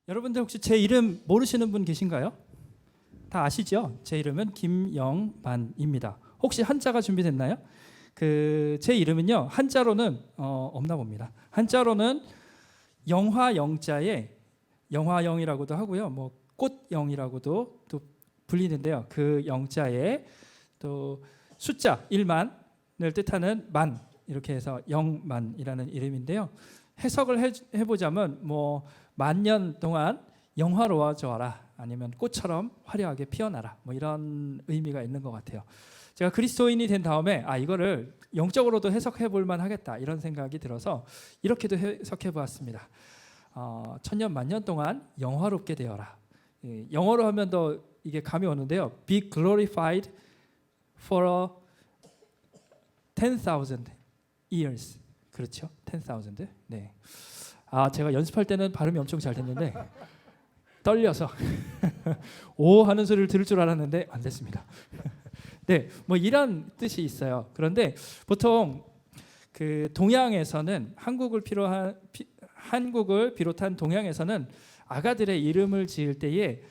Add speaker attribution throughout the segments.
Speaker 1: 여러분들 혹시 제 이름 모르시는 분 계신가요? 다 아시죠? 제 이름은 김영만입니다. 혹시 한자가 준비됐나요? 제 이름은요, 한자로는 없나 봅니다. 한자로는 영화 영자에 영화영이라고도 하고요, 뭐 꽃영이라고도 또 불리는데요. 그 영자에 또 숫자 1만을 뜻하는 만, 이렇게 해서 영만이라는 이름인데요. 해석을 해보자면 뭐 만년 동안 영화로워져라, 아니면 꽃처럼 화려하게 피어나라, 뭐 이런 의미가 있는 것 같아요. 제가 그리스도인이 된 다음에 이거를 영적으로도 해석해 볼 만하겠다, 이런 생각이 들어서 이렇게도 해석해 보았습니다. 천년 만년 동안 영화롭게 되어라. 영어로 하면 더 이게 감이 오는데요. Be glorified for 10,000 years. 그렇죠? 10,000. 네. 제가 연습할 때는 발음이 엄청 잘 됐는데 떨려서 오 하는 소리를 들을 줄 알았는데 안 됐습니다. 네, 뭐 이런 뜻이 있어요. 그런데 보통 그 동양에서는 한국을 비롯한 동양에서는 아가들의 이름을 지을 때에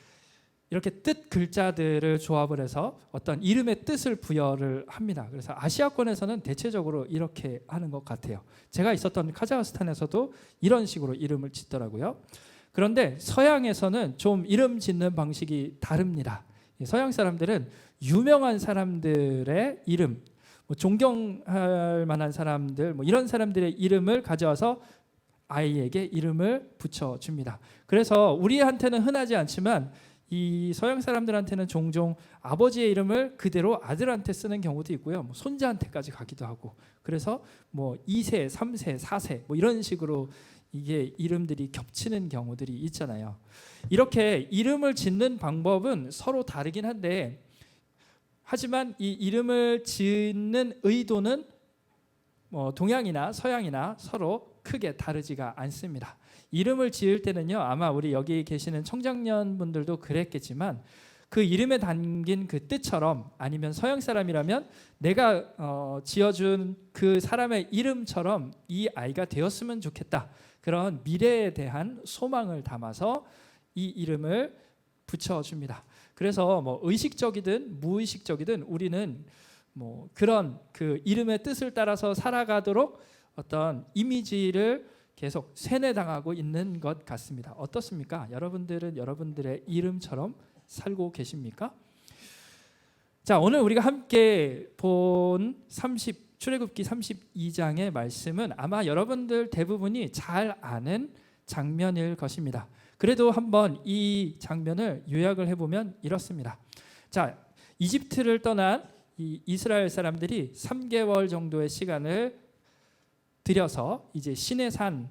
Speaker 1: 이렇게 뜻 글자들을 조합을 해서 어떤 이름의 뜻을 부여를 합니다. 그래서 아시아권에서는 대체적으로 이렇게 하는 것 같아요. 제가 있었던 카자흐스탄에서도 이런 식으로 이름을 짓더라고요. 그런데 서양에서는 좀 이름 짓는 방식이 다릅니다. 서양 사람들은 유명한 사람들의 이름, 뭐 존경할 만한 사람들, 뭐 이런 사람들의 이름을 가져와서 아이에게 이름을 붙여줍니다. 그래서 우리한테는 흔하지 않지만 이 서양 사람들한테는 종종 아버지의 이름을 그대로 아들한테 쓰는 경우도 있고요, 뭐 손자한테까지 가기도 하고, 그래서 뭐 2세, 3세, 4세 뭐 이런 식으로 이게 이름들이 겹치는 경우들이 있잖아요. 이렇게 이름을 짓는 방법은 서로 다르긴 한데, 하지만 이 이름을 짓는 의도는 뭐 동양이나 서양이나 서로 크게 다르지가 않습니다. 이름을 지을 때는요, 아마 우리 여기 계시는 청장년분들도 그랬겠지만 그 이름에 담긴 그 뜻처럼, 아니면 서양 사람이라면 내가 지어준 그 사람의 이름처럼 이 아이가 되었으면 좋겠다, 그런 미래에 대한 소망을 담아서 이 이름을 붙여줍니다. 그래서 뭐 의식적이든 무의식적이든 우리는 뭐 그런 그 이름의 뜻을 따라서 살아가도록 어떤 이미지를 계속 세뇌당하고 있는 것 같습니다. 어떻습니까? 여러분들은 여러분들의 이름처럼 살고 계십니까? 자, 오늘 우리가 함께 본 출애굽기 32장의 말씀은 아마 여러분들 대부분이 잘 아는 장면일 것입니다. 그래도 한번 이 장면을 요약을 해보면 이렇습니다. 자, 이집트를 떠난 이 이스라엘 사람들이 3개월 정도의 시간을 들여서 이제 시내산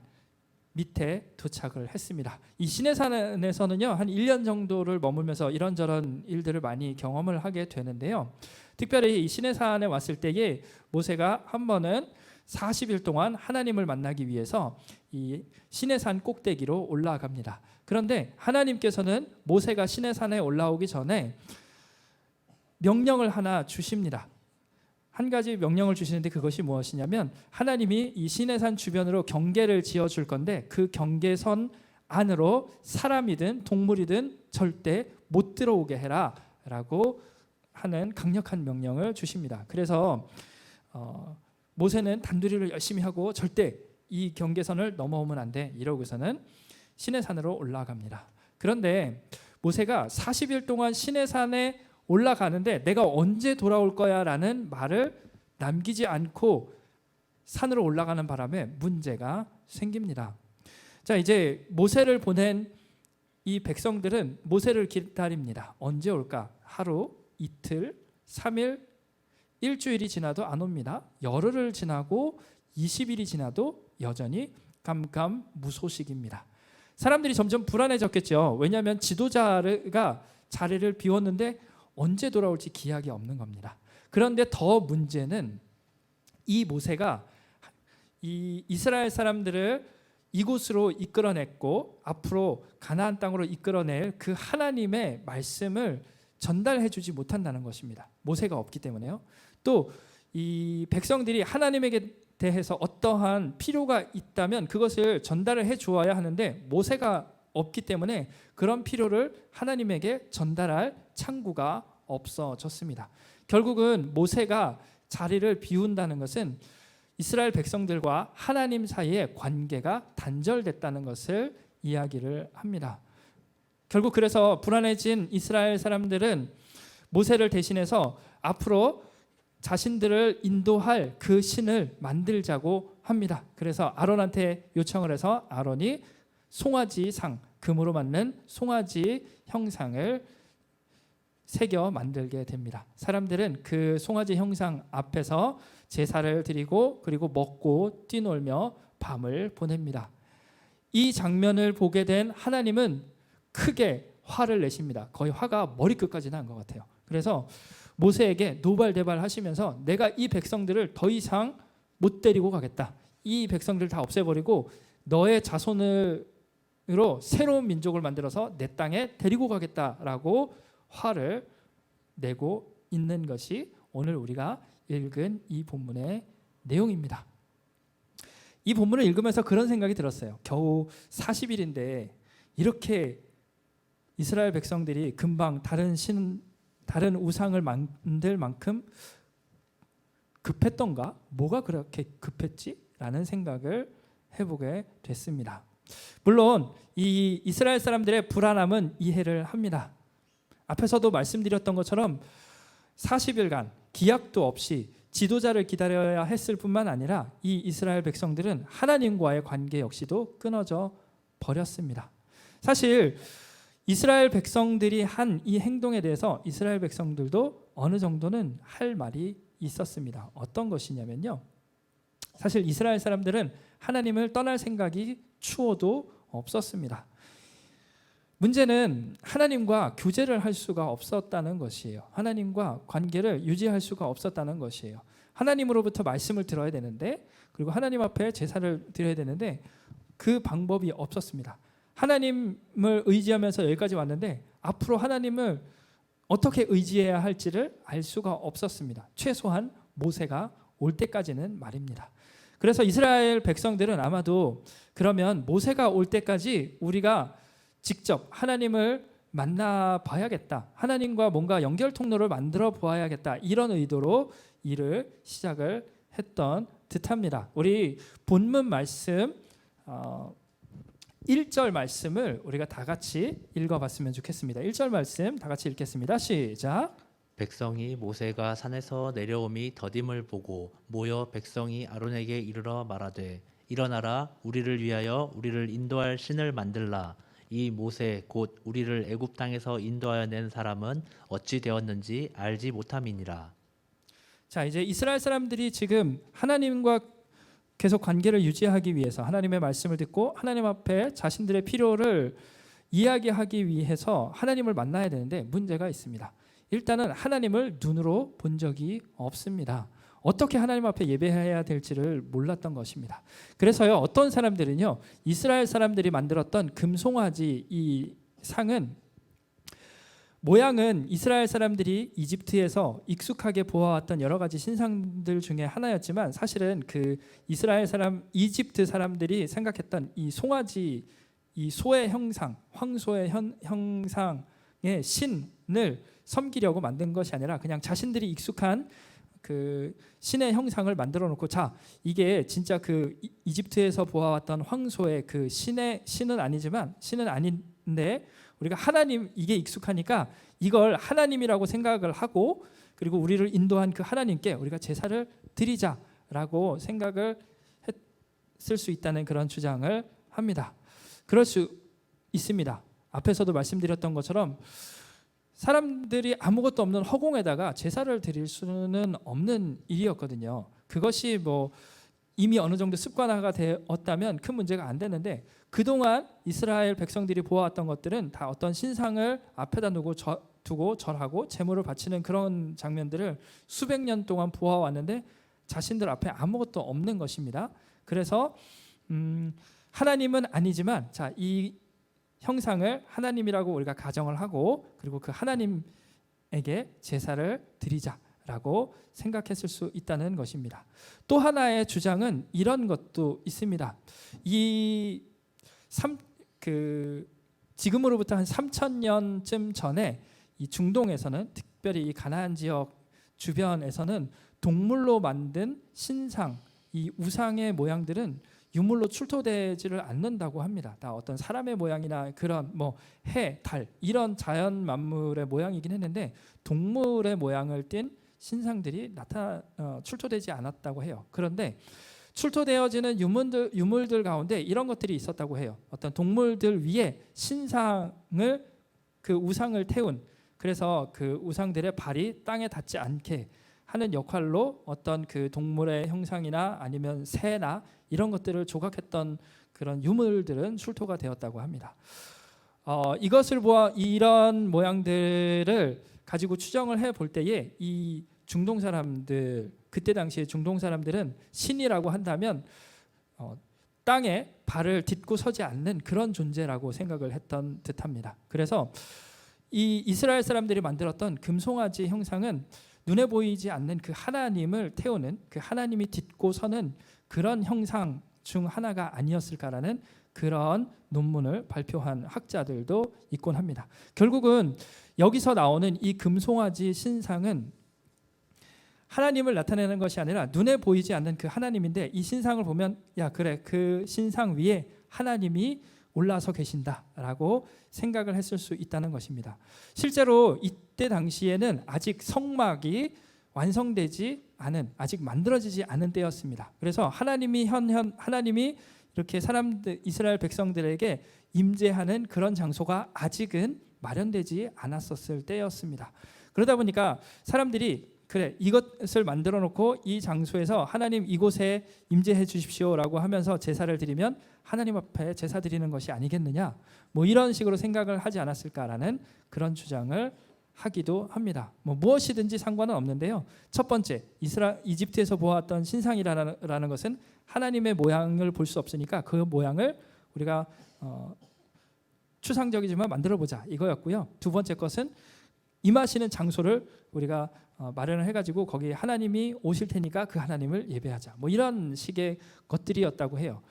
Speaker 1: 밑에 도착을 했습니다. 이 시내산에서는요, 한 1년 정도를 머물면서 이런저런 일들을 많이 경험을 하게 되는데요. 특별히 이 시내산에 왔을 때에 모세가 한 번은 40일 동안 하나님을 만나기 위해서 이 시내산 꼭대기로 올라갑니다. 그런데 하나님께서는 모세가 시내산에 올라오기 전에 명령을 하나 주십니다. 한 가지 명령을 주시는데 그것이 무엇이냐면, 하나님이 이 시내산 주변으로 경계를 지어줄 건데 그 경계선 안으로 사람이든 동물이든 절대 못 들어오게 해라 라고 하는 강력한 명령을 주십니다. 그래서 모세는 단두리를 열심히 하고 절대 이 경계선을 넘어오면 안 돼, 이러고서는 시내산으로 올라갑니다. 그런데 모세가 40일 동안 시내산에 올라가는데 내가 언제 돌아올 거야 라는 말을 남기지 않고 산으로 올라가는 바람에 문제가 생깁니다. 자, 이제 모세를 보낸 이 백성들은 모세를 기다립니다. 언제 올까? 하루, 이틀, 3일, 일주일이 지나도 안 옵니다. 열흘을 지나고 20일이 지나도 여전히 감감무소식입니다. 사람들이 점점 불안해졌겠죠. 왜냐하면 지도자가 자리를 비웠는데 언제 돌아올지 기약이 없는 겁니다. 그런데 더 문제는 이 모세가 이 이스라엘 사람들을 이곳으로 이끌어냈고 앞으로 가나안 땅으로 이끌어낼 그 하나님의 말씀을 전달해 주지 못한다는 것입니다. 모세가 없기 때문에요. 또 이 백성들이 하나님에게 대해서 어떠한 필요가 있다면 그것을 전달을 해 주어야 하는데 모세가 없기 때문에 그런 필요를 하나님에게 전달할 창구가 없어졌습니다. 결국은 모세가 자리를 비운다는 것은 이스라엘 백성들과 하나님 사이의 관계가 단절됐다는 것을 이야기를 합니다. 결국 그래서 불안해진 이스라엘 사람들은 모세를 대신해서 앞으로 자신들을 인도할 그 신을 만들자고 합니다. 그래서 아론한테 요청을 해서 아론이 송아지 상, 금으로 만든 송아지 형상을 새겨 만들게 됩니다. 사람들은 그 송아지 형상 앞에서 제사를 드리고 그리고 먹고 뛰놀며 밤을 보냅니다. 이 장면을 보게 된 하나님은 크게 화를 내십니다. 거의 화가 머리끝까지 난 것 같아요. 그래서 모세에게 노발대발 하시면서 내가 이 백성들을 더 이상 못 데리고 가겠다. 이 백성들을 다 없애버리고 너의 자손으로 새로운 민족을 만들어서 내 땅에 데리고 가겠다라고 화를 내고 있는 것이 오늘 우리가 읽은 이 본문의 내용입니다. 이 본문을 읽으면서 그런 생각이 들었어요. 겨우 40일인데 이렇게 이스라엘 백성들이 금방 다른 우상을 만들 만큼 급했던가? 뭐가 그렇게 급했지? 라는 생각을 해보게 됐습니다. 물론 이 이스라엘 사람들의 불안함은 이해를 합니다. 앞에서도 말씀드렸던 것처럼 40일간 기약도 없이 지도자를 기다려야 했을 뿐만 아니라 이 이스라엘 백성들은 하나님과의 관계 역시도 끊어져 버렸습니다. 사실 이스라엘 백성들이 한 이 행동에 대해서 이스라엘 백성들도 어느 정도는 할 말이 있었습니다. 어떤 것이냐면요. 사실 이스라엘 사람들은 하나님을 떠날 생각이 추워도 없었습니다. 문제는 하나님과 교제를 할 수가 없었다는 것이에요. 하나님과 관계를 유지할 수가 없었다는 것이에요. 하나님으로부터 말씀을 들어야 되는데 그리고 하나님 앞에 제사를 드려야 되는데 그 방법이 없었습니다. 하나님을 의지하면서 여기까지 왔는데 앞으로 하나님을 어떻게 의지해야 할지를 알 수가 없었습니다. 최소한 모세가 올 때까지는 말입니다. 그래서 이스라엘 백성들은 아마도 그러면 모세가 올 때까지 우리가 직접 하나님을 만나봐야겠다. 하나님과 뭔가 연결 통로를 만들어 보아야겠다. 이런 의도로 일을 시작을 했던 듯합니다. 우리 본문 말씀 1절 말씀을 우리가 다 같이 읽어봤으면 좋겠습니다. 1절 말씀 다 같이 읽겠습니다. 시작.
Speaker 2: 백성이 모세가 산에서 내려옴이 더딤을 보고 모여 백성이 아론에게 이르러 말하되 일어나라 우리를 위하여 우리를 인도할 신을 만들라. 이 모세 곧 우리를 애굽 땅에서 인도하여 낸 사람은 어찌 되었는지 알지 못함이니라.
Speaker 1: 자, 이제 이스라엘 사람들이 지금 하나님과 계속 관계를 유지하기 위해서 하나님의 말씀을 듣고 하나님 앞에 자신들의 필요를 이야기하기 위해서 하나님을 만나야 되는데 문제가 있습니다. 일단은 하나님을 눈으로 본 적이 없습니다. 어떻게 하나님 앞에 예배해야 될지를 몰랐던 것입니다. 그래서요, 어떤 사람들은요, 이스라엘 사람들이 만들었던 금송아지 이 상은 모양은 이스라엘 사람들이 이집트에서 익숙하게 보아왔던 여러 가지 신상들 중에 하나였지만 사실은 그 이집트 사람들이 생각했던 이 송아지, 이 소의 형상, 황소의 형상의 신을 섬기려고 만든 것이 아니라 그냥 자신들이 익숙한 그 신의 형상을 만들어 놓고 자, 이게 진짜 그 이집트에서 보아왔던 황소의 그 신은 아닌데 우리가 하나님 이게 익숙하니까 이걸 하나님이라고 생각을 하고 그리고 우리를 인도한 그 하나님께 우리가 제사를 드리자라고 생각을 했을 수 있다는 그런 주장을 합니다. 그럴 수 있습니다. 앞에서도 말씀드렸던 것처럼 사람들이 아무것도 없는 허공에다가 제사를 드릴 수는 없는 일이었거든요. 그것이 뭐 이미 어느 정도 습관화가 되었다면 큰 문제가 안 되는데 그동안 이스라엘 백성들이 보아왔던 것들은 다 어떤 신상을 앞에다 두고 절하고 제물을 바치는 그런 장면들을 수백 년 동안 보아왔는데 자신들 앞에 아무것도 없는 것입니다. 그래서 하나님은 아니지만 자, 이 형상을 하나님이라고 우리가 가정을 하고 그리고 그 하나님에게 제사를 드리자라고 생각했을 수 있다는 것입니다. 또 하나의 주장은 이런 것도 있습니다. 지금으로부터 한 3,000년쯤 전에 이 중동에서는, 특별히 이 가나안 지역 주변에서는 동물로 만든 신상, 이 우상의 모양들은 유물로 출토되지를 않는다고 합니다. 다 어떤 사람의 모양이나 그런 뭐 해, 달 이런 자연 만물의 모양이긴 했는데 동물의 모양을 띤 신상들이 출토되지 않았다고 해요. 그런데 출토되어지는 유물들 가운데 이런 것들이 있었다고 해요. 어떤 동물들 위에 신상을, 그 우상을 태운, 그래서 그 우상들의 발이 땅에 닿지 않게 하는 역할로 어떤 그 동물의 형상이나 아니면 새나 이런 것들을 조각했던 그런 유물들은 출토가 되었다고 합니다. 이것을 보아 이런 모양들을 가지고 추정을 해볼 때에 이 중동 사람들, 그때 당시에 중동 사람들은 신이라고 한다면 땅에 발을 딛고 서지 않는 그런 존재라고 생각을 했던 듯합니다. 그래서 이 이스라엘 사람들이 만들었던 금송아지 형상은 눈에 보이지 않는 그 하나님을 태우는, 그 하나님이 딛고 서는 그런 형상 중 하나가 아니었을까라는 그런 논문을 발표한 학자들도 있곤 합니다. 결국은 여기서 나오는 이 금송아지 신상은 하나님을 나타내는 것이 아니라 눈에 보이지 않는 그 하나님인데, 이 신상을 보면 야 그래, 그 신상 위에 하나님이 올라서 계신다라고 생각을 했을 수 있다는 것입니다. 실제로 이때 당시에는 아직 성막이 완성되지 않은, 아직 만들어지지 않은 때였습니다. 그래서 하나님이 이렇게 사람들, 이스라엘 백성들에게 임재하는 그런 장소가 아직은 마련되지 않았었을 때였습니다. 그러다 보니까 사람들이 그래, 이것을 만들어 놓고 이 장소에서 하나님 이곳에 임재해 주십시오라고 하면서 제사를 드리면 하나님 앞에 제사 드리는 것이 아니겠느냐, 뭐 이런 식으로 생각을 하지 않았을까라는 그런 주장을 하기도 합니다. 뭐 무엇이든지 상관은 없는데요. 첫 번째, 이집트에서 보았던 신상이라는 것은 하나님의 모양을 볼 수 없으니까 그 모양을 우리가 추상적이지만 만들어 보자, 이거였고요. 두 번째 것은 임하시는 장소를 우리가 마련을 해가지고 거기 하나님이 오실 테니까 그 하나님을 예배하자, 뭐 이런 식의 것들이었다고 해요.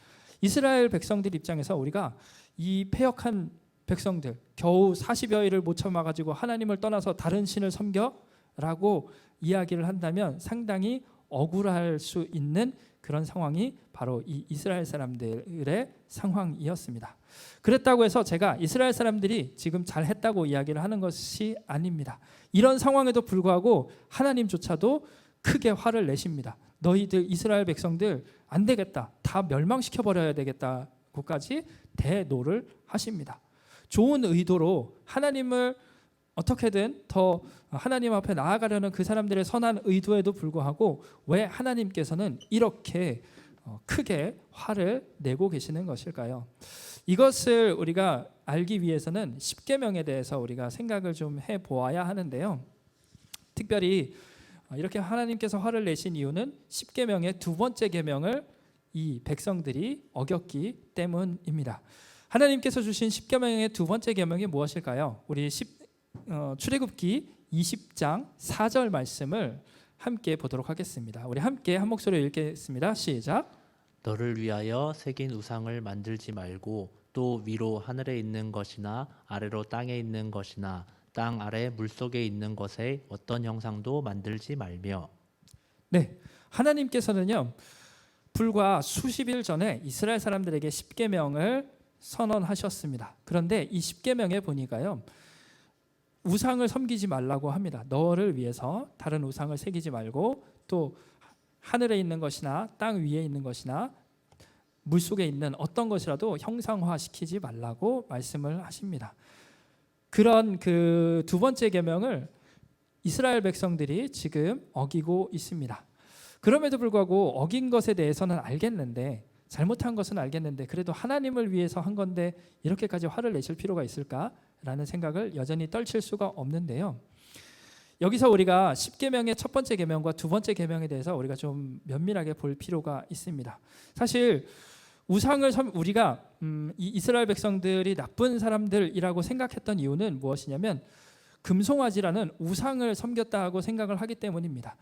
Speaker 1: 이스라엘 백성들 입장에서 우리가 이 패역한 백성들, 겨우 40여일을 못 참아가지고 하나님을 떠나서 다른 신을 섬겨라고 이야기를 한다면 상당히 억울할 수 있는 그런 상황이 바로 이 이스라엘 사람들의 상황이었습니다. 그랬다고 해서 제가 이스라엘 사람들이 지금 잘했다고 이야기를 하는 것이 아닙니다. 이런 상황에도 불구하고 하나님조차도 크게 화를 내십니다. 너희들 이스라엘 백성들 안 되겠다, 다 멸망시켜 버려야 되겠다고까지 대노를 하십니다. 좋은 의도로 하나님을 어떻게든 더 하나님 앞에 나아가려는 그 사람들의 선한 의도에도 불구하고 왜 하나님께서는 이렇게 크게 화를 내고 계시는 것일까요? 이것을 우리가 알기 위해서는 십계명에 대해서 우리가 생각을 좀 해보아야 하는데요. 특별히 이렇게 하나님께서 화를 내신 이유는 십계명의 두 번째 계명을 이 백성들이 어겼기 때문입니다. 하나님께서 주신 십계명의 두 번째 계명이 무엇일까요? 우리 출애굽기 20장 4절 말씀을 함께 보도록 하겠습니다. 우리 함께 한 목소리로 읽겠습니다. 시작.
Speaker 2: 너를 위하여 새긴 우상을 만들지 말고 또 위로 하늘에 있는 것이나 아래로 땅에 있는 것이나 땅 아래 물속에 있는 것에 어떤 형상도 만들지 말며.
Speaker 1: 네, 하나님께서는요 불과 수십일 전에 이스라엘 사람들에게 십계명을 선언하셨습니다. 그런데 이 십계명에 보니까요 우상을 섬기지 말라고 합니다. 너를 위해서 다른 우상을 새기지 말고 또 하늘에 있는 것이나 땅 위에 있는 것이나 물속에 있는 어떤 것이라도 형상화시키지 말라고 말씀을 하십니다. 그런 그 두 번째 계명을 이스라엘 백성들이 지금 어기고 있습니다. 그럼에도 불구하고 어긴 것에 대해서는 알겠는데, 잘못한 것은 알겠는데 그래도 하나님을 위해서 한 건데 이렇게까지 화를 내실 필요가 있을까라는 생각을 여전히 떨칠 수가 없는데요. 여기서 우리가 십계명의 첫 번째 계명과 두 번째 계명에 대해서 우리가 좀 면밀하게 볼 필요가 있습니다. 사실 우상을 우리가 이 이스라엘 백성들이 나쁜 사람들이라고 생각했던 이유는 무엇이냐면 금송아지라는 우상을 섬겼다고 생각을 하기 때문입니다.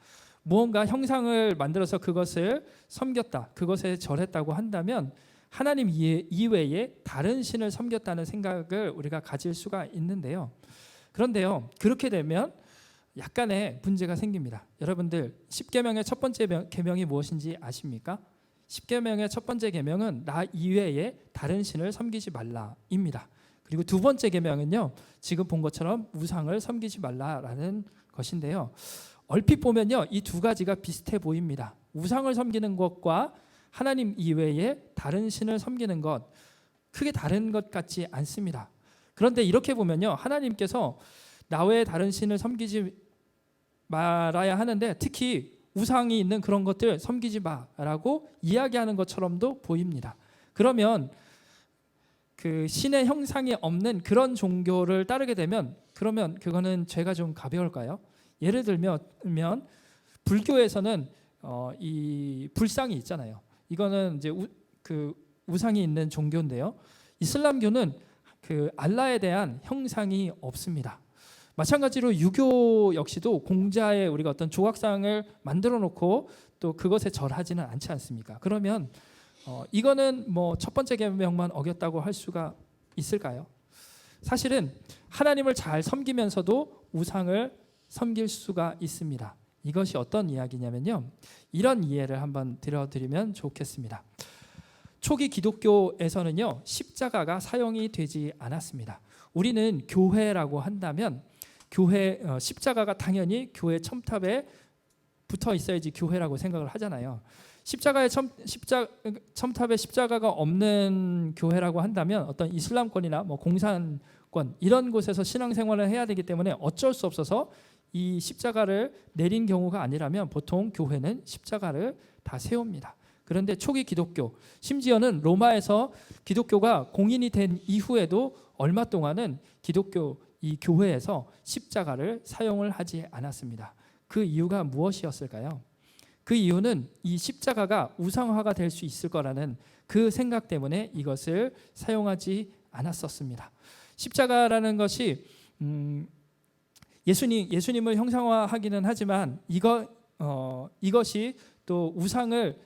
Speaker 1: 무언가 형상을 만들어서 그것을 섬겼다, 그것에 절했다고 한다면 하나님 이외에 다른 신을 섬겼다는 생각을 우리가 가질 수가 있는데요. 그런데요, 그렇게 되면 약간의 문제가 생깁니다. 여러분들 10계명의 첫 번째 계명이 무엇인지 아십니까? 10계명의 첫 번째 계명은 나 이외에 다른 신을 섬기지 말라입니다. 그리고 두 번째 계명은요, 지금 본 것처럼 우상을 섬기지 말라라는 것인데요. 얼핏 보면요, 이 두 가지가 비슷해 보입니다. 우상을 섬기는 것과 하나님 이외에 다른 신을 섬기는 것, 크게 다른 것 같지 않습니다. 그런데 이렇게 보면요, 하나님께서 나 외에 다른 신을 섬기지 말아야 하는데 특히 우상이 있는 그런 것들 섬기지 마라고 이야기하는 것처럼도 보입니다. 그러면 그 신의 형상이 없는 그런 종교를 따르게 되면 그러면 그거는 죄가 좀 가벼울까요? 예를 들면 불교에서는 이 불상이 있잖아요. 이거는 이제 우상이 있는 종교인데요. 이슬람교는 그 알라에 대한 형상이 없습니다. 마찬가지로 유교 역시도 공자의 우리가 어떤 조각상을 만들어 놓고 또 그것에 절하지는 않지 않습니까? 그러면 이거는 뭐 첫 번째 계명만 어겼다고 할 수가 있을까요? 사실은 하나님을 잘 섬기면서도 우상을 섬길 수가 있습니다. 이것이 어떤 이야기냐면요, 이런 이해를 한번 들어드리면 좋겠습니다. 초기 기독교에서는요, 십자가가 사용이 되지 않았습니다. 우리는 교회라고 한다면 교회 십자가가 당연히 교회 첨탑에 붙어 있어야지 교회라고 생각을 하잖아요. 첨탑에 십자가가 없는 교회라고 한다면 어떤 이슬람권이나 뭐 공산권 이런 곳에서 신앙생활을 해야 되기 때문에 어쩔 수 없어서 이 십자가를 내린 경우가 아니라면 보통 교회는 십자가를 다 세웁니다. 그런데 초기 기독교, 심지어는 로마에서 기독교가 공인이 된 이후에도 얼마 동안은 기독교 이 교회에서 십자가를 사용을 하지 않았습니다. 그 이유가 무엇이었을까요? 그 이유는 이 십자가가 우상화가 될 수 있을 거라는 그 생각 때문에 이것을 사용하지 않았었습니다. 십자가라는 것이 예수님을 형상화하기는 하지만 이것이 또 우상을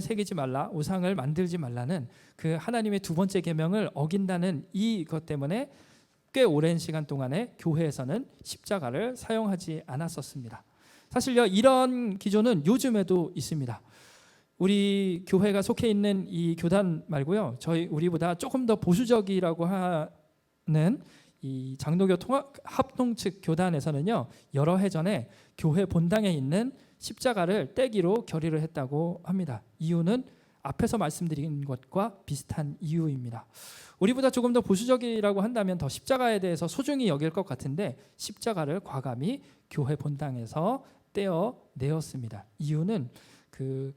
Speaker 1: 새기지 말라, 우상을 만들지 말라는 그 하나님의 두 번째 계명을 어긴다는 이것 때문에 꽤 오랜 시간 동안에 교회에서는 십자가를 사용하지 않았었습니다. 사실요, 이런 기조는 요즘에도 있습니다. 우리 교회가 속해 있는 이 교단 말고요, 우리보다 조금 더 보수적이라고 하는 이 장로교 합동 측 교단에서는요, 여러 해 전에 교회 본당에 있는 십자가를 떼기로 결의를 했다고 합니다. 이유는 앞에서 말씀드린 것과 비슷한 이유입니다. 우리보다 조금 더 보수적이라고 한다면 더 십자가에 대해서 소중히 여길 것 같은데 십자가를 과감히 교회 본당에서 떼어내었습니다. 이유는 그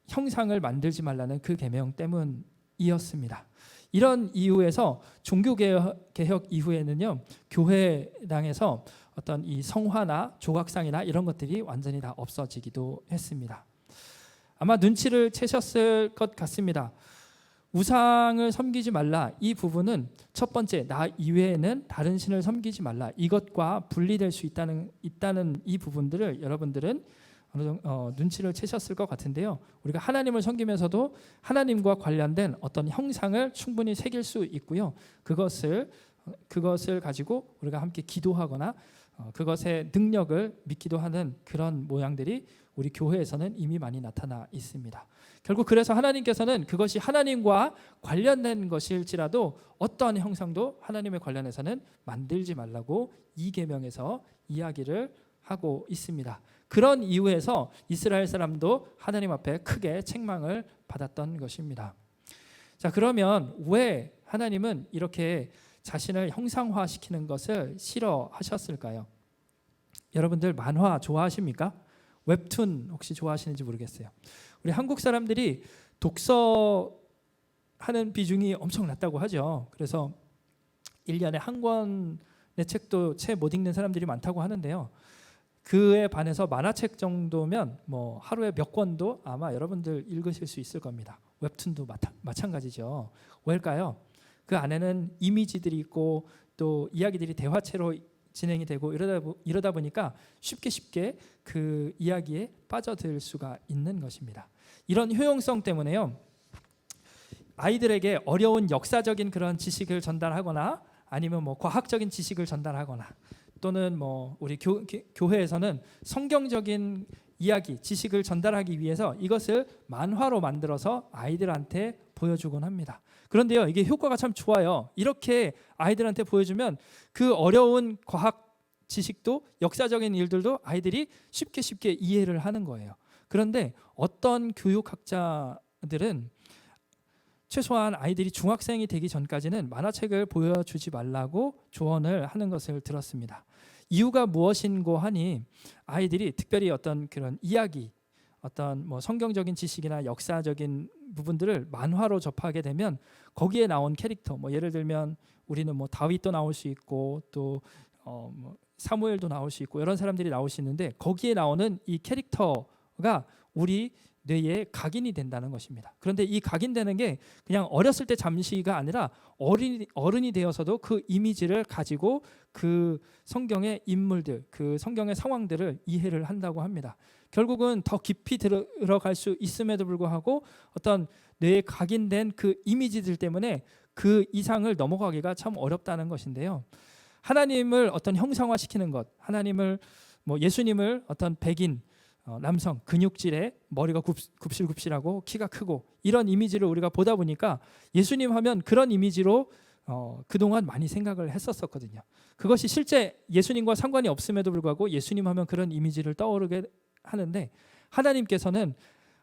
Speaker 1: 형상을 만들지 말라는 그 계명 때문이었습니다. 이런 이유에서 종교개혁 이후에는요, 교회당에서 어떤 이 성화나 조각상이나 이런 것들이 완전히 다 없어지기도 했습니다. 아마 눈치를 채셨을 것 같습니다. 우상을 섬기지 말라, 이 부분은 첫 번째 나 이외에는 다른 신을 섬기지 말라, 이것과 분리될 수 있다는 이 부분들을 여러분들은 어느 정도 눈치를 채셨을 것 같은데요. 우리가 하나님을 섬기면서도 하나님과 관련된 어떤 형상을 충분히 새길 수 있고요. 그것을 가지고 우리가 함께 기도하거나 그것의 능력을 믿기도 하는 그런 모양들이 우리 교회에서는 이미 많이 나타나 있습니다. 결국 그래서 하나님께서는 그것이 하나님과 관련된 것일지라도 어떠한 형상도 하나님에 관련해서는 만들지 말라고 이 계명에서 이야기를 하고 있습니다. 그런 이유에서 이스라엘 사람도 하나님 앞에 크게 책망을 받았던 것입니다. 자, 그러면 왜 하나님은 이렇게 자신을 형상화시키는 것을 싫어하셨을까요? 여러분들 만화 좋아하십니까? 웹툰 혹시 좋아하시는지 모르겠어요. 우리 한국 사람들이 독서하는 비중이 엄청 낮다고 하죠. 그래서 1년에 한 권의 책도 채 못 읽는 사람들이 많다고 하는데요. 그에 반해서 만화책 정도면 뭐 하루에 몇 권도 아마 여러분들 읽으실 수 있을 겁니다. 웹툰도 마찬가지죠. 왜일까요? 그 안에는 이미지들이 있고 또 이야기들이 대화체로 진행이 되고 이러다 보니까 쉽게 그 이야기에 빠져들 수가 있는 것입니다. 이런 효용성 때문에요, 아이들에게 어려운 역사적인 그런 지식을 전달하거나 아니면 뭐 과학적인 지식을 전달하거나 또는 뭐 우리 교회에서는 성경적인 이야기, 지식을 전달하기 위해서 이것을 만화로 만들어서 아이들한테 보여주곤 합니다. 그런데요, 이게 효과가 참 좋아요. 이렇게 아이들한테 보여주면 그 어려운 과학 지식도 역사적인 일들도 아이들이 쉽게 이해를 하는 거예요. 그런데 어떤 교육학자들은 최소한 아이들이 중학생이 되기 전까지는 만화책을 보여주지 말라고 조언을 하는 것을 들었습니다. 이유가 무엇인고 하니 아이들이 특별히 어떤 그런 이야기, 어떤 뭐 성경적인 지식이나 역사적인 부분들을 만화로 접하게 되면 거기에 나온 캐릭터, 뭐 예를 들면 우리는 뭐 다윗도 나올 수 있고 또 뭐 사무엘도 나올 수 있고 이런 사람들이 나올 수 있는데 거기에 나오는 이 캐릭터가 우리 뇌에 각인이 된다는 것입니다. 그런데 이 각인되는 게 그냥 어렸을 때 잠시가 아니라 어른이 되어서도 그 이미지를 가지고 그 성경의 인물들, 그 성경의 상황들을 이해를 한다고 합니다. 결국은 더 깊이 들어갈 수 있음에도 불구하고 어떤 뇌에 각인된 그 이미지들 때문에 그 이상을 넘어가기가 참 어렵다는 것인데요. 하나님을 어떤 형상화시키는 것, 하나님을 뭐 예수님을 어떤 백인 남성 근육질에 머리가 굽실굽실하고 키가 크고 이런 이미지를 우리가 보다 보니까 예수님 하면 그런 이미지로 그동안 많이 생각을 했었거든요. 그것이 실제 예수님과 상관이 없음에도 불구하고 예수님 하면 그런 이미지를 떠오르게 하는데 하나님께서는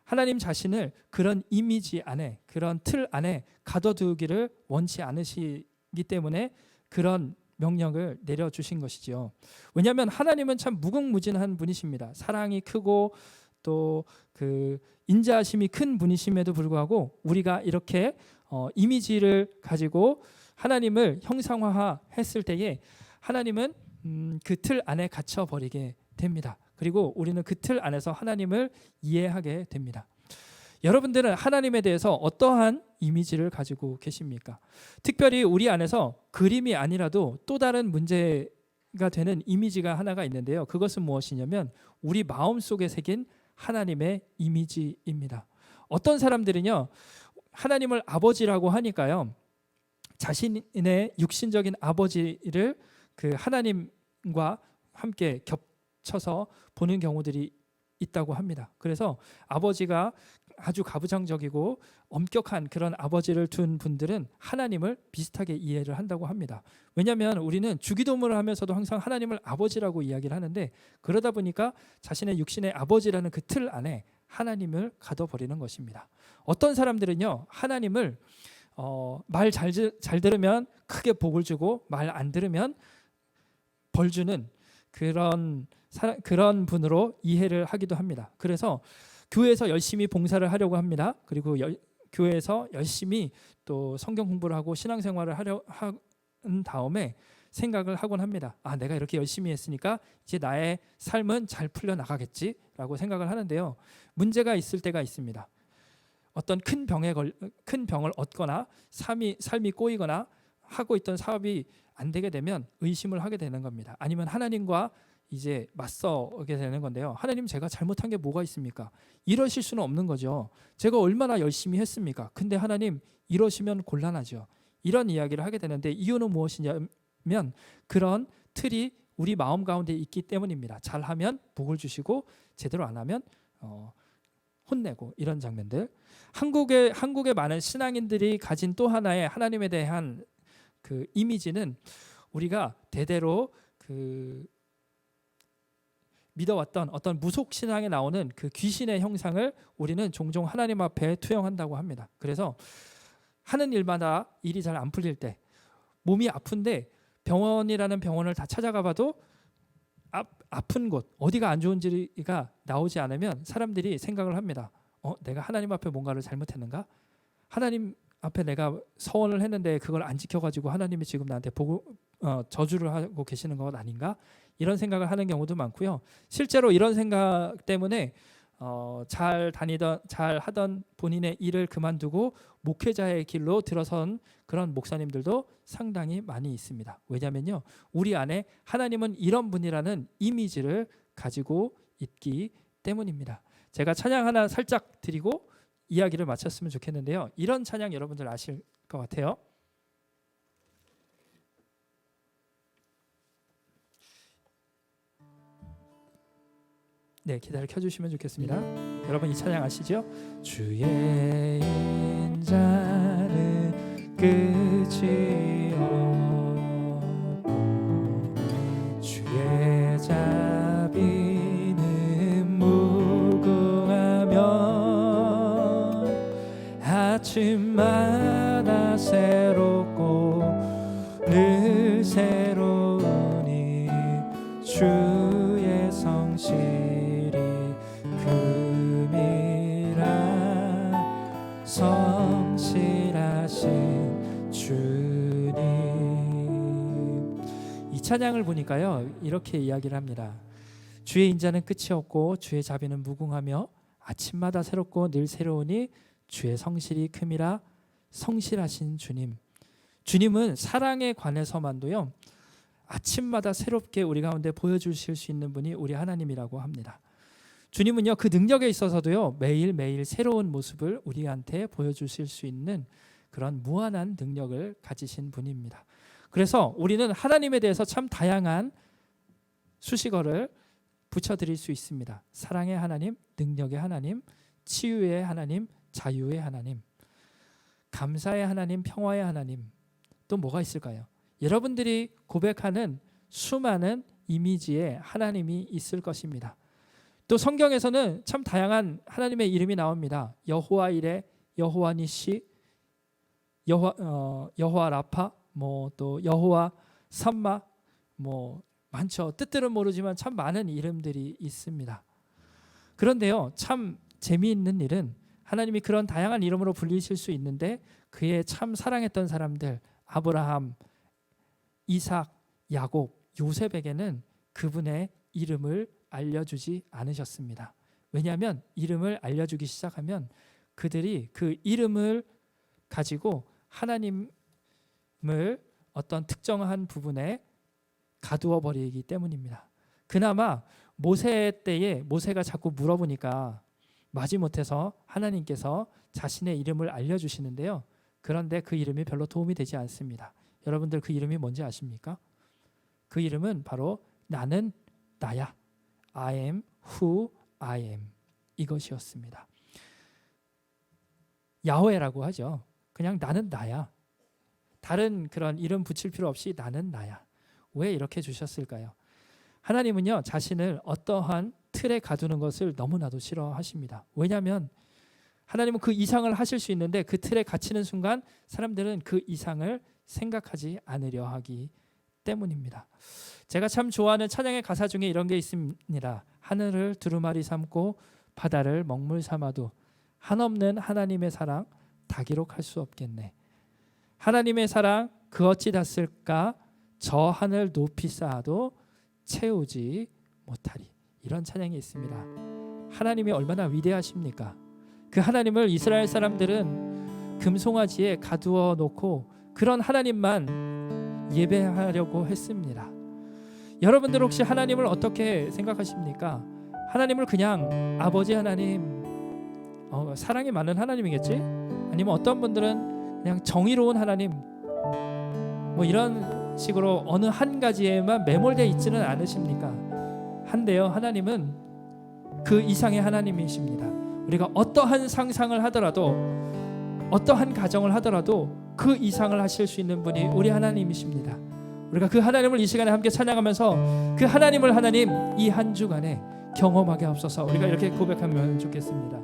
Speaker 1: 하나님 자신을 그런 이미지 안에, 그런 틀 안에 가둬두기를 원치 않으시기 때문에 그런 명령을 내려주신 것이죠. 왜냐하면 하나님은 참 무궁무진한 분이십니다. 사랑이 크고 또 그 인자하심이 큰 분이심에도 불구하고 우리가 이렇게 이미지를 가지고 하나님을 형상화했을 때에 하나님은 그 틀 안에 갇혀 버리게 됩니다. 그리고 우리는 그 틀 안에서 하나님을 이해하게 됩니다. 여러분들은 하나님에 대해서 어떠한 이미지를 가지고 계십니까? 특별히 우리 안에서 그림이 아니라도 또 다른 문제가 되는 이미지가 하나가 있는데요. 그것은 무엇이냐면 우리 마음속에 새긴 하나님의 이미지입니다. 어떤 사람들은요, 하나님을 아버지라고 하니까요, 자신의 육신적인 아버지를 그 하나님과 함께 겹쳐서 보는 경우들이 있다고 합니다. 그래서 아버지가 아주 가부장적이고 엄격한 그런 아버지를 둔 분들은 하나님을 비슷하게 이해를 한다고 합니다. 왜냐하면 우리는 주기도문을 하면서도 항상 하나님을 아버지라고 이야기를 하는데 그러다 보니까 자신의 육신의 아버지라는 그 틀 안에 하나님을 가둬버리는 것입니다. 어떤 사람들은요, 하나님을 말 잘 들으면 크게 복을 주고 말 안 들으면 벌 주는 그런 분으로 이해를 하기도 합니다. 그래서 교회에서 열심히 봉사를 하려고 합니다. 그리고 교회에서 열심히 또 성경 공부를 하고 신앙생활을 한 다음에 생각을 하곤 합니다. 아, 내가 이렇게 열심히 했으니까 이제 나의 삶은 잘 풀려나가겠지라고 생각을 하는데요. 문제가 있을 때가 있습니다. 어떤 큰 병을 얻거나 삶이 꼬이거나 하고 있던 사업이 안 되게 되면 의심을 하게 되는 겁니다. 아니면 하나님과 이제 맞서게 되는 건데요. 하나님, 제가 잘못한 게 뭐가 있습니까? 이러실 수는 없는 거죠. 제가 얼마나 열심히 했습니까? 근데 하나님, 이러시면 곤란하죠. 이런 이야기를 하게 되는데 이유는 무엇이냐면 그런 틀이 우리 마음 가운데 있기 때문입니다. 잘하면 복을 주시고 제대로 안 하면 혼내고 이런 장면들. 한국의 많은 신앙인들이 가진 또 하나의 하나님에 대한 그 이미지는 우리가 대대로 그 믿어왔던 어떤 무속 신앙에 나오는 그 귀신의 형상을 우리는 종종 하나님 앞에 투영한다고 합니다. 그래서 하는 일마다 일이 잘 안 풀릴 때, 몸이 아픈데 병원이라는 병원을 다 찾아가봐도 아픈 곳, 어디가 안 좋은지가 나오지 않으면 사람들이 생각을 합니다. 내가 하나님 앞에 뭔가를 잘못했는가? 하나님 앞에 내가 서원을 했는데 그걸 안 지켜가지고 하나님이 지금 나한테 저주를 하고 계시는 것 아닌가? 이런 생각을 하는 경우도 많고요. 실제로 이런 생각 때문에 잘 하던 본인의 일을 그만두고 목회자의 길로 들어선 그런 목사님들도 상당히 많이 있습니다. 왜냐하면요, 우리 안에 하나님은 이런 분이라는 이미지를 가지고 있기 때문입니다. 제가 찬양 하나 살짝 드리고 이야기를 마쳤으면 좋겠는데요. 이런 찬양 여러분들 아실 것 같아요. 네, 기타를 켜주시면 좋겠습니다. 여러분 이 찬양 아시죠? 주의 인자는 끝이 없고 주의 자비는 무궁하며 아침마다 새롭고 늘 새로우니 주의 성실이 금이라 성실하신 주님. 이 찬양을 보니까요 이렇게 이야기를 합니다. 주의 인자는 끝이 없고 주의 자비는 무궁하며 아침마다 새롭고 늘 새로우니 주의 성실이 큼이라 성실하신 주님. 주님은 사랑에 관해서만도요 아침마다 새롭게 우리 가운데 보여주실 수 있는 분이 우리 하나님이라고 합니다. 주님은요 그 능력에 있어서도요 매일매일 새로운 모습을 우리한테 보여주실 수 있는 그런 무한한 능력을 가지신 분입니다. 그래서 우리는 하나님에 대해서 참 다양한 수식어를 붙여드릴 수 있습니다. 사랑의 하나님, 능력의 하나님, 치유의 하나님, 자유의 하나님, 감사의 하나님, 평화의 하나님, 또 뭐가 있을까요? 여러분들이 고백하는 수많은 이미지의 하나님이 있을 것입니다. 또 성경에서는 참 다양한 하나님의 이름이 나옵니다. 여호와 이레, 여호와 니시, 여호와 라파, 뭐 또 여호와 삼마, 뭐 많죠. 뜻들은 모르지만 참 많은 이름들이 있습니다. 그런데요, 참 재미있는 일은 하나님이 그런 다양한 이름으로 불리실 수 있는데 그의 참 사랑했던 사람들 아브라함, 이삭, 야곱, 요셉에게는 그분의 이름을 알려주지 않으셨습니다. 왜냐하면 이름을 알려주기 시작하면 그들이 그 이름을 가지고 하나님을 어떤 특정한 부분에 가두어 버리기 때문입니다. 그나마 모세 때에 모세가 자꾸 물어보니까 마지못해서 하나님께서 자신의 이름을 알려주시는데요. 그런데 그 이름이 별로 도움이 되지 않습니다. 여러분들 그 이름이 뭔지 아십니까? 그 이름은 바로 나는 나야. I am who I am. 이것이었습니다. 야훼라고 하죠. 그냥 나는 나야. 다른 그런 이름 붙일 필요 없이 나는 나야. 왜 이렇게 주셨을까요? 하나님은요 자신을 어떠한 틀에 가두는 것을 너무나도 싫어하십니다. 왜냐하면 하나님은 그 이상을 하실 수 있는데 그 틀에 갇히는 순간 사람들은 그 이상을 생각하지 않으려 하기 때문입니다. 제가 참 좋아하는 찬양의 가사 중에 이런 게 있습니다. 하늘을 두루마리 삼고 바다를 먹물 삼아도 한없는 하나님의 사랑 다 기록할 수 없겠네. 하나님의 사랑 그 어찌 닿을까? 저 하늘 높이 쌓아도 채우지 못하리. 이런 찬양이 있습니다. 하나님이 얼마나 위대하십니까? 그 하나님을 이스라엘 사람들은 금송아지에 가두어 놓고 그런 하나님만 예배하려고 했습니다. 여러분들 혹시 하나님을 어떻게 생각하십니까? 하나님을 그냥 아버지 하나님, 사랑이 많은 하나님이겠지? 아니면 어떤 분들은 그냥 정의로운 하나님, 뭐 이런 식으로 어느 한 가지에만 매몰되어 있지는 않으십니까? 한데요, 하나님은 그 이상의 하나님이십니다. 우리가 어떠한 상상을 하더라도 어떠한 가정을 하더라도 그 이상을 하실 수 있는 분이 우리 하나님이십니다. 우리가 그 하나님을 이 시간에 함께 찬양하면서 그 하나님을 하나님 이 한 주간에 경험하게 하옵소서. 우리가 이렇게 고백하면 좋겠습니다.